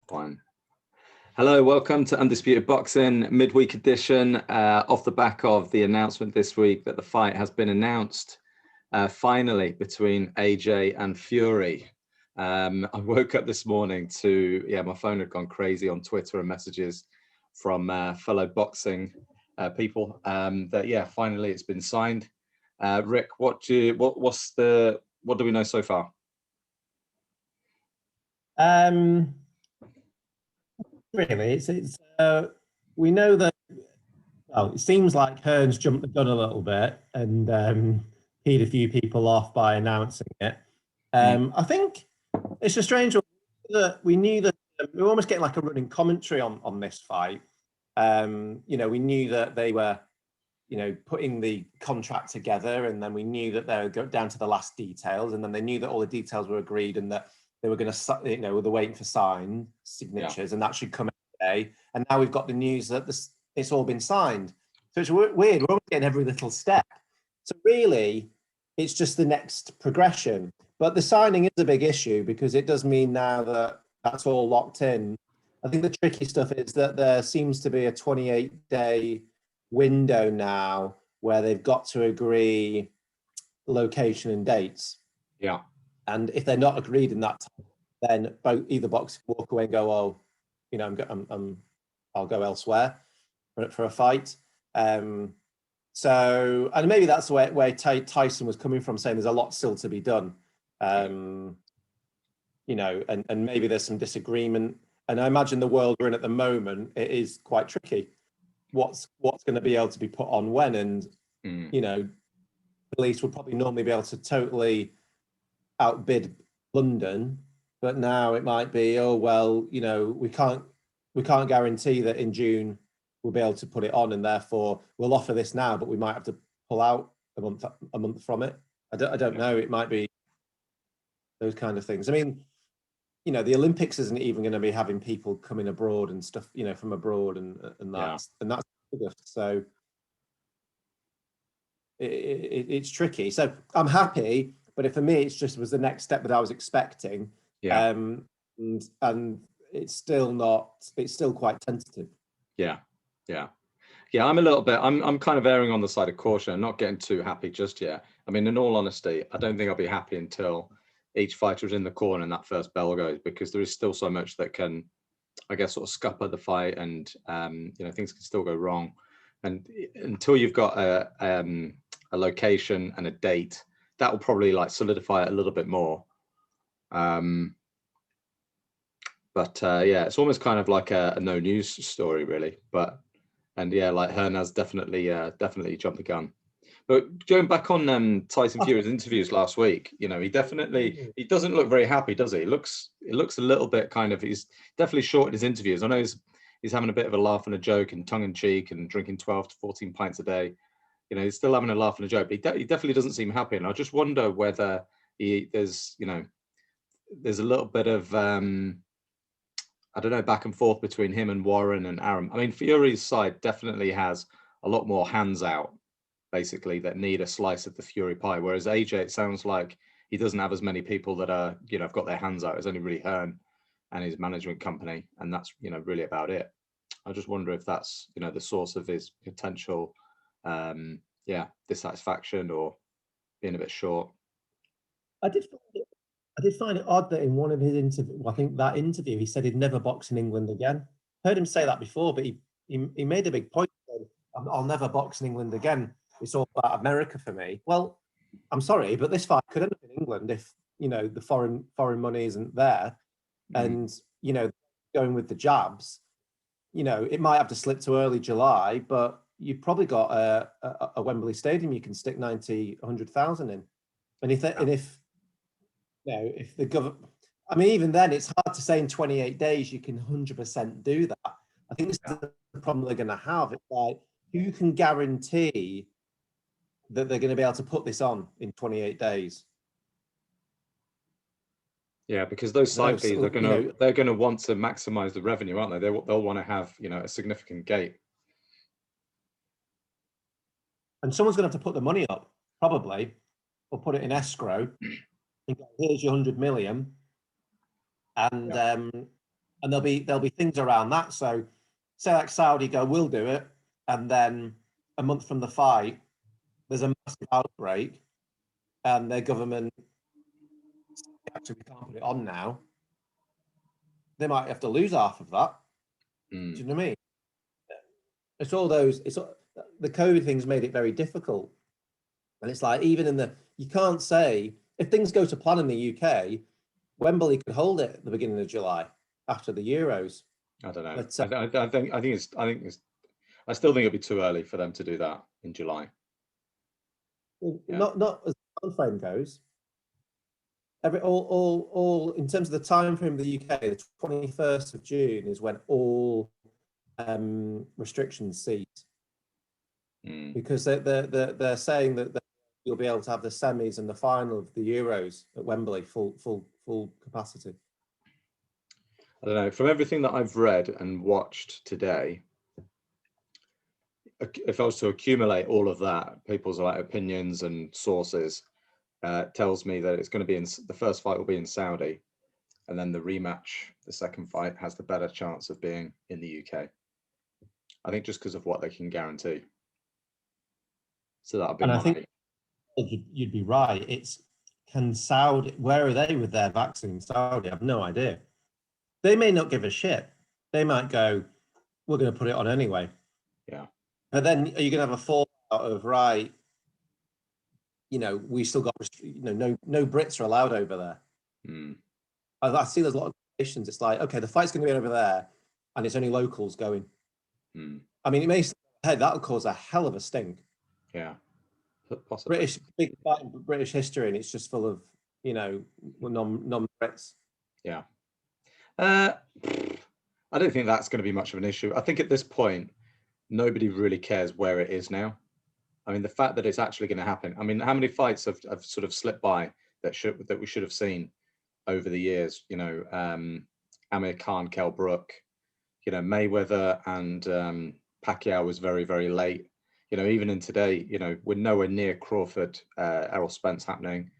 Fine. Hello, welcome to Undisputed Boxing midweek edition. Off the back of the announcement this week that the fight has been announced finally between AJ and Fury. I woke up this morning to, my phone had gone crazy on Twitter and messages from fellow boxing people that, finally it's been signed. Rick, what do we know so far? Really, it's we know that. Well, it seems like Hearns jumped the gun a little bit and peed a few people off by announcing it. I think it's a strange one that we knew that we were almost getting like a running commentary on this fight. We knew that they were, putting the contract together, and then we knew that they would go down to the last details, and then they knew that all the details were agreed and that they were going to, they're waiting for signed signatures, and that should come today. And now we've got the news that it's all been signed. So it's weird. We're almost getting every little step. So really, it's just the next progression. But the signing is a big issue because it does mean now that that's all locked in. I think the tricky stuff is that there seems to be a 28-day window now where they've got to agree location and dates. Yeah. And if they're not agreed in that time, then either boxers walk away and go, "Oh, I'll go elsewhere for a fight." So, and maybe that's the way Tyson was coming from, saying there's a lot still to be done. And maybe there's some disagreement. And I imagine the world we're in at the moment, it is quite tricky. What's going to be able to be put on when? And police would probably normally be able to totally outbid London, but now it might be, we can't guarantee that in June we'll be able to put it on, and therefore we'll offer this now, but we might have to pull out a month from it. I don't know. It might be those kind of things. I mean, the Olympics isn't even going to be having people coming abroad and stuff, from abroad and that's so it's tricky. So I'm happy, but for me, it was the next step that I was expecting. Yeah. And it's still quite tentative. Yeah. I'm a little bit. I'm kind of erring on the side of caution. I'm not getting too happy just yet. I mean, in all honesty, I don't think I'll be happy until each fighter is in the corner and that first bell goes, because there is still so much that can, I guess, sort of scupper the fight, and things can still go wrong. And until you've got a location and a date, that will probably solidify it a little bit more. It's almost kind of like a no news story, really. Hearn has definitely jumped the gun. But going back on Tyson Fury's interviews last week, he doesn't look very happy, does he? It looks a little bit he's definitely short in his interviews. I know he's having a bit of a laugh and a joke and tongue in cheek and drinking 12 to 14 pints a day. He's still having a laugh and a joke, but he definitely doesn't seem happy. And I just wonder whether there's a little bit of back and forth between him and Warren and Aaron. I mean, Fury's side definitely has a lot more hands out, basically, that need a slice of the Fury pie. Whereas AJ, it sounds like he doesn't have as many people that are, have got their hands out. It's only really Hearn and his management company, and that's, really about it. I just wonder if that's, the source of his potential, dissatisfaction or being a bit short. I did find it odd that in one of his interviews, I think that interview, he said he'd never box in England again. Heard him say that before, but he made a big point. I'll never box in England again. It's all about America for me. Well, I'm sorry, but this fight could end up in England if the foreign money isn't there, and going with the jabs. It might have to slip to early July, but you've probably got a Wembley Stadium you can stick 90, 100,000 in, and if the government, I mean, even then, it's hard to say in 28 days you can 100% do that. I think this is the problem they're going to have. It's like, who can guarantee that they're going to be able to put this on in 28 days? Yeah, because those side fees are they're going to want to maximize the revenue, aren't they? They'll want to have a significant gate. And someone's going to have to put the money up, probably, or put it in escrow. And go, here's your 100 million, and and there'll be things around that. So say like Saudi go, we'll do it, and then a month from the fight, there's a massive outbreak, and their government actually can't put it on now. They might have to lose half of that. Do you know what I mean? It's all those. The COVID thing's made it very difficult, and it's like even in you can't say if things go to plan in the UK, Wembley could hold it at the beginning of July after the Euros. I don't know. But, I still think it'd be too early for them to do that in July. Not as the time frame goes. All in terms of the time frame of the UK, the 21st of June is when all restrictions cease. Because they're saying that you'll be able to have the semis and the final of the Euros at Wembley full capacity. I don't know. From everything that I've read and watched today, if I was to accumulate all of that, people's opinions and sources, tells me that it's going to be the first fight will be in Saudi, and then the rematch, the second fight, has the better chance of being in the UK. I think just because of what they can guarantee. So that'll be. And I think you'd be right. Can Saudi? Where are they with their vaccine? Saudi, I have no idea. They may not give a shit. They might go, we're going to put it on anyway. Yeah. But then are you going to have a fallout of, right, we still got, no Brits are allowed over there. I see there's a lot of questions. It's like, okay, the fight's going to be over there and it's only locals going. I mean, it may, hey, that'll cause a hell of a stink. Yeah. Possibly. Big fight in British history, and it's just full of, non-Brits. Yeah. I don't think that's going to be much of an issue. I think at this point, nobody really cares where it is now. I mean, the fact that it's actually going to happen. I mean, how many fights have sort of slipped by that we should have seen over the years? Amir Khan, Kell Brook, Mayweather and Pacquiao was very, very late. Even in today, we're nowhere near Crawford, Errol Spence happening.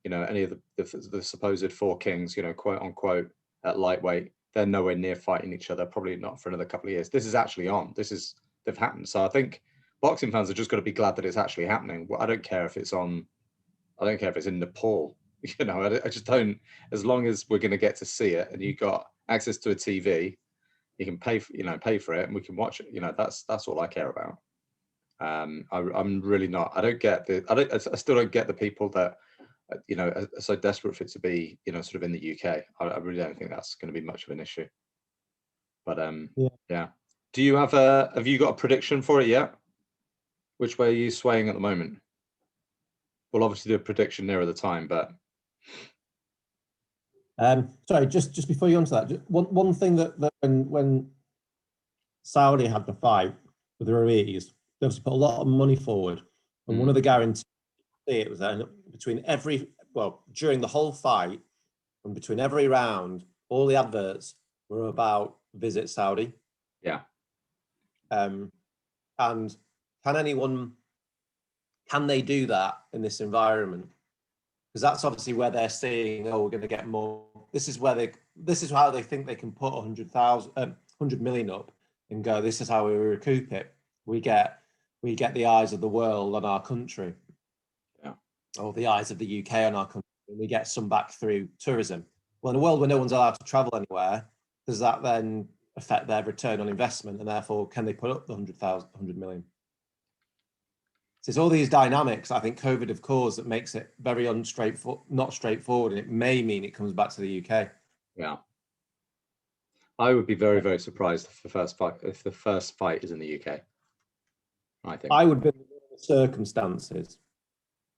Any of the supposed four kings, quote unquote, at lightweight, they're nowhere near fighting each other. Probably not for another couple of years. This is actually on. They've happened. So I think boxing fans are just got to be glad that it's actually happening. Well, I don't care if it's on. I don't care if it's in Nepal. I just don't. As long as we're going to get to see it, and you got access to a TV, you can pay for it, and we can watch it. That's all I care about. I'm really not. I still don't get the people that are so desperate for it to be sort of in the UK. I really don't think that's going to be much of an issue. But yeah. Do you have you got a prediction for it yet? Which way are you swaying at the moment? We'll obviously do a prediction nearer the time, but sorry, just before you answer that, just one thing that when Saudi had the fight with the Ruiz, they obviously put a lot of money forward, and one of the guarantees it was that during the whole fight and between every round, all the adverts were about visit Saudi. Yeah. And can they do that in this environment? Because that's obviously where they're saying, we're going to get more. This is how they think they can put 100 million up and go, this is how we recoup it. We get the eyes of the world on our country. Yeah. Or the eyes of the UK on our country. And we get some back through tourism. Well, in a world where no one's allowed to travel anywhere, does that then affect their return on investment? And therefore, can they put up the 100 million? So it's all these dynamics, I think COVID have caused, that makes it very not straightforward. And it may mean it comes back to the UK. Yeah. I would be very, very surprised if the first fight is in the UK. I would be in the circumstances,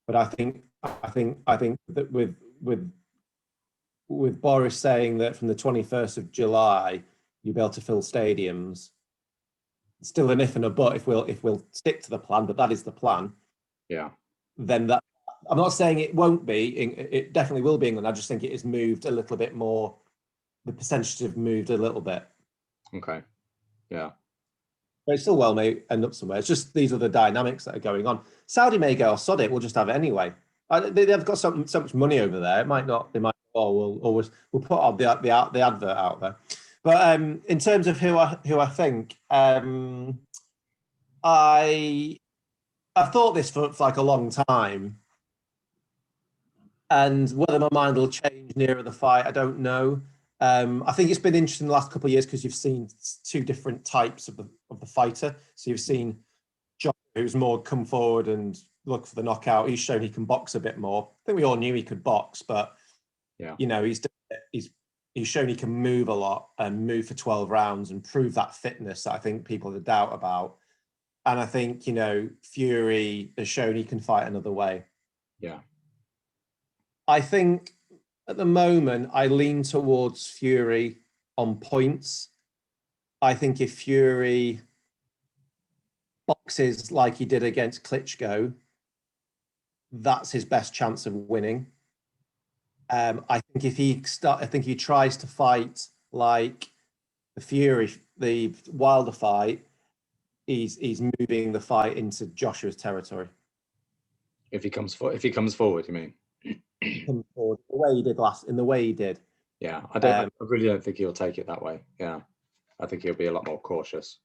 but I think that with Boris saying that from the 21st of July you'll be able to fill stadiums, it's still an if and a but if we'll stick to the plan, but that is the plan. Yeah. Then that, I'm not saying it won't be. It definitely will be England. I just think it has moved a little bit more. The percentages have moved a little bit. Okay. Yeah. But it still well may end up somewhere. It's just these are the dynamics that are going on. Saudi may go, sod it, we'll just have it anyway. They've got so much money over there. It might not. They might. We'll put the advert out there. But in terms of who I think, I've thought this for like a long time, and whether my mind will change nearer the fight, I don't know. I think it's been interesting the last couple of years because you've seen two different types of the fighter. So you've seen John, who's more come forward and look for the knockout. He's shown he can box a bit more. I think we all knew he could box, but Yeah. you know, he's shown he can move a lot and move for 12 rounds and prove that fitness that I think people have a doubt about. And I think, you know, Fury has shown he can fight another way. Yeah. I think at the moment I lean towards Fury on points. I think if Fury boxes like he did against Klitschko, that's his best chance of winning. I think if he tries to fight like the Wilder fight, he's moving the fight into Joshua's territory. If he comes forward, you mean? Come forward the way he did in the way he did. Yeah, I really don't think he'll take it that way. Yeah, I think he'll be a lot more cautious.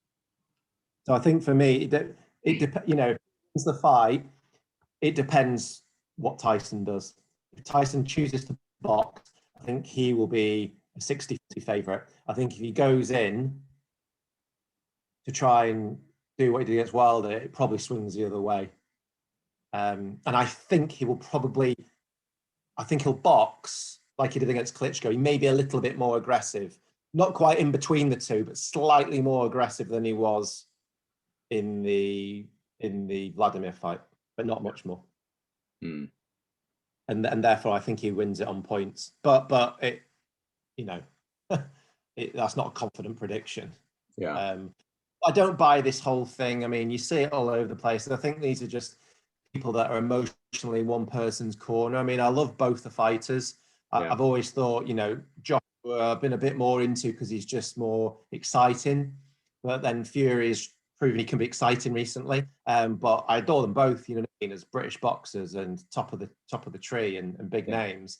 So I think for me, you know, it's the fight. It depends what Tyson does. If Tyson chooses to box, I think he will be a 60-40 favorite. I think if he goes in to try and do what he did against Wilder, it probably swings the other way. And I think he'll box like he did against Klitschko. He may be a little bit more aggressive, not quite in between the two, but slightly more aggressive than he was in the Vladimir fight, but not much more. Mm. And therefore, I think he wins it on points. But it, you know, that's not a confident prediction. Yeah. I don't buy this whole thing. I mean, you see it all over the place. And I think these are just people that are emotionally one person's corner. I mean, I love both the fighters. Yeah. I've always thought, you know, Joshua I've been a bit more into because he's just more exciting. But then Fury has proven he can be exciting recently. But I adore them both, you know what I mean, as British boxers and top of the tree and big names.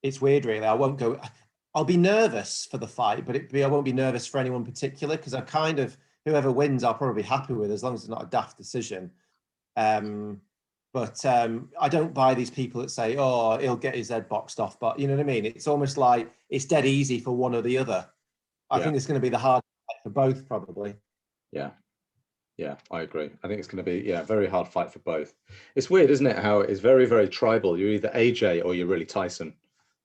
It's weird, really. I'll be nervous for the fight, but I won't be nervous for anyone particular because whoever wins, I'll probably be happy with as long as it's not a daft decision. But I don't buy these people that say, oh, he'll get his head boxed off. But you know what I mean? It's almost like it's dead easy for one or the other. I think it's going to be the hard fight for both, probably. Yeah. Yeah, I agree. I think it's going to be, a very hard fight for both. It's weird, isn't it? How it's very, very tribal. You're either AJ or you're really Tyson.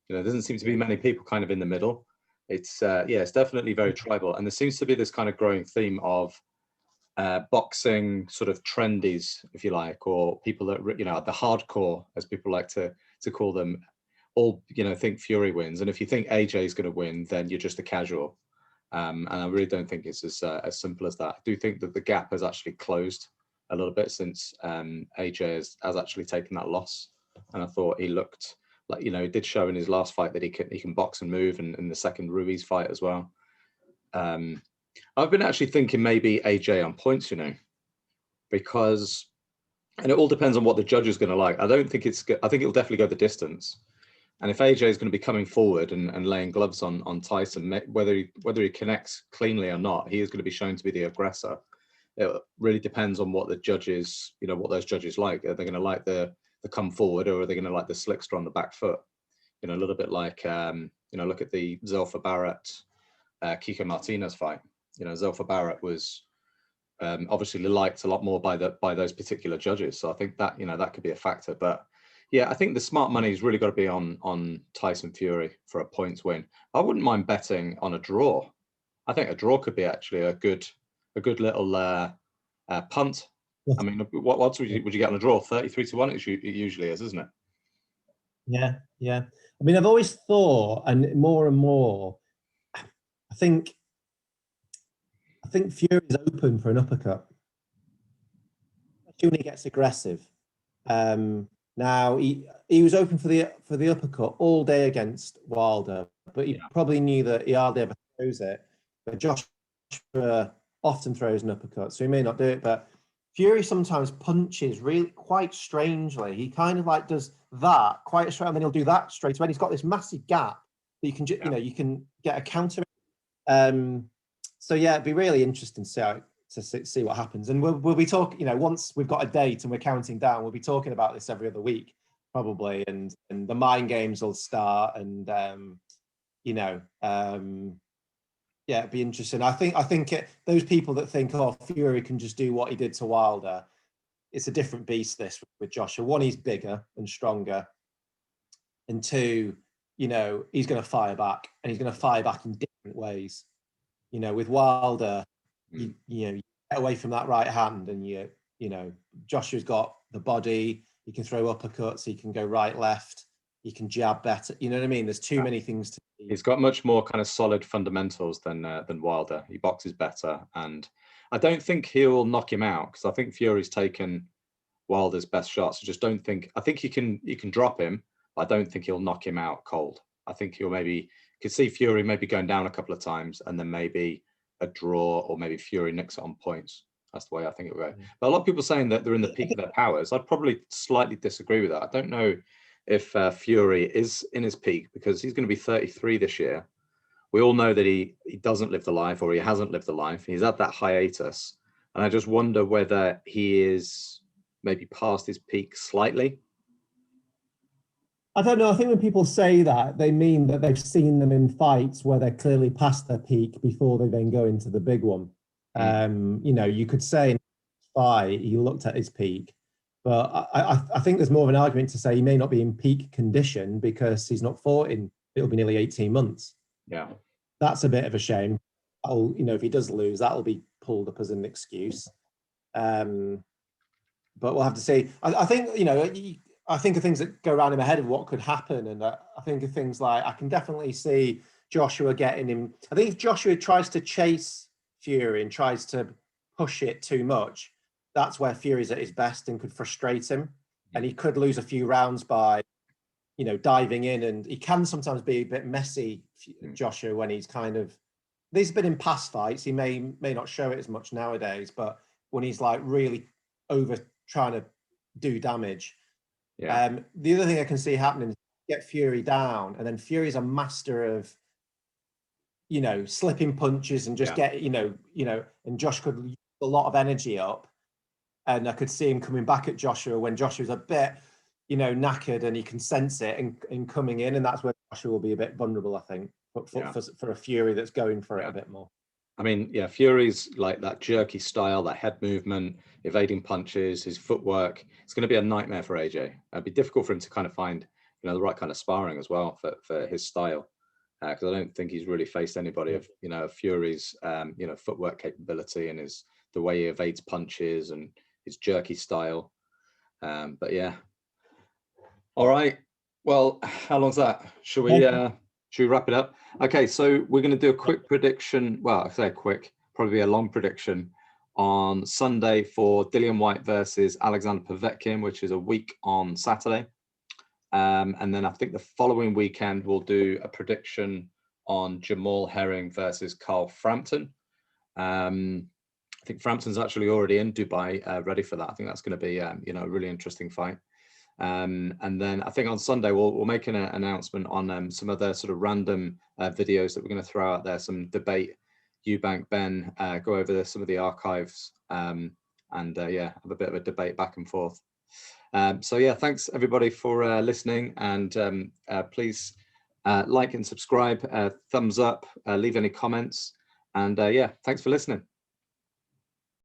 You know, there doesn't seem to be many people kind of in the middle. It's, it's definitely very tribal. And there seems to be this kind of growing theme of boxing sort of trendies, if you like, or people that, you know, the hardcore, as people like to call them, all, you know, think Fury wins. And if you think AJ is going to win, then you're just a casual. And I really don't think it's as simple as that. I do think that the gap has actually closed a little bit since AJ has actually taken that loss. And I thought he looked like, you know, he did show in his last fight that he can box and move, and in the second Ruiz fight as well. I've been actually thinking maybe AJ on points, you know, because, and it all depends on what the judge is going to like. I think it'll definitely go the distance. And if AJ is going to be coming forward and laying gloves on Tyson, whether he connects cleanly or not, he is going to be shown to be the aggressor. It really depends on what the judges, you know, what those judges like. Are they going to like the come forward, or are they going to like the slickster on the back foot? You know, a little bit like, you know, look at the Zelfa Barrett, Kiko Martinez fight. You know, Zelfa Barrett was obviously liked a lot more by those particular judges. So I think that, you know, that could be a factor. But yeah, I think the smart money's really got to be on Tyson Fury for a points win. I wouldn't mind betting on a draw. I think a draw could be actually a good little punt. Yes. I mean, what odds would you get on a draw? 33-1 it usually is, isn't it? Yeah. I mean, I've always thought, and more, I think Fury's open for an uppercut. Especially when he gets aggressive. Now he was open for the uppercut all day against Wilder, but he probably knew that he hardly ever throws it. But Joshua often throws an uppercut, so he may not do it. But Fury sometimes punches really quite strangely. He kind of like does that quite straight, and then he'll do that straight away. He's got this massive gap you can you know, you can get a counter. So yeah, it'd be really interesting to see what happens, and we'll be talking, you know, once we've got a date and we're counting down, we'll be talking about this every other week probably, and the mind games will start, and you know, yeah, it'd be interesting. I think those people that think, oh, Fury can just do what he did to Wilder, it's a different beast this with Joshua. One, he's bigger and stronger, and two, you know, he's going to fire back, and he's going to fire back in different ways. You know, with Wilder, you know, you get away from that right hand, and you know, Joshua's got the body. He can throw uppercuts. He can go right, left. He can jab better. You know what I mean? There's too many things to. He's got much more kind of solid fundamentals than Wilder. He boxes better, and I don't think he'll knock him out, because I think Fury's taken Wilder's best shots. I just don't think. I think he can drop him, but I don't think he'll knock him out cold. I think he'll maybe could see Fury maybe going down a couple of times, and then maybe a draw, or maybe Fury nicks it on points. That's the way I think it will go. But a lot of people saying that they're in the peak of their powers. I'd probably slightly disagree with that. I don't know if Fury is in his peak, because he's going to be 33 this year. We all know that he doesn't live the life, or he hasn't lived the life. He's at that hiatus, and I just wonder whether he is maybe past his peak slightly. I don't know. I think when people say that, they mean that they've seen them in fights where they're clearly past their peak before they then go into the big one. You know, you could say in fight he looked at his peak, but I think there's more of an argument to say he may not be in peak condition because he's not fought in, it'll be nearly 18 months. Yeah. That's a bit of a shame. You know, if he does lose, that'll be pulled up as an excuse. But we'll have to see. I think, you know, I think of things that go around in my head of what could happen. And I think of things like, I can definitely see Joshua getting him. I think if Joshua tries to chase Fury and tries to push it too much, that's where Fury's at his best and could frustrate him. And he could lose a few rounds by, you know, diving in. And he can sometimes be a bit messy, Joshua, when he's kind of, he's been in past fights. He may not show it as much nowadays, but when he's like really over trying to do damage. Yeah. The other thing I can see happening is get Fury down, and then Fury's a master of, you know, slipping punches and just get, you know, and Josh could use a lot of energy up, and I could see him coming back at Joshua when Joshua's a bit, you know, knackered, and he can sense it and coming in, and that's where Joshua will be a bit vulnerable, I think, for a Fury that's going for it a bit more. I mean, yeah, Fury's like that jerky style, that head movement, evading punches, his footwork. It's going to be a nightmare for AJ. It'd be difficult for him to kind of find, you know, the right kind of sparring as well for his style, because I don't think he's really faced anybody of, you know, Fury's, you know, footwork capability and the way he evades punches and his jerky style. But yeah. All right. Well, how long's that? Should we wrap it up? Okay, so we're going to do a quick prediction. Well, I say quick, probably a long prediction on Sunday for Dillian Whyte versus Alexander Povetkin, which is a week on Saturday. And then I think the following weekend we'll do a prediction on Jamal Herring versus Carl Frampton. I think Frampton's actually already in Dubai, ready for that. I think that's going to be, you know, a really interesting fight. And then I think on Sunday we'll make an announcement on some other sort of random videos that we're going to throw out there, some debate. Eubank, Ben, go over some of the archives, and yeah, have a bit of a debate back and forth. So yeah, thanks everybody for listening, and please like and subscribe, thumbs up, leave any comments, and yeah, thanks for listening.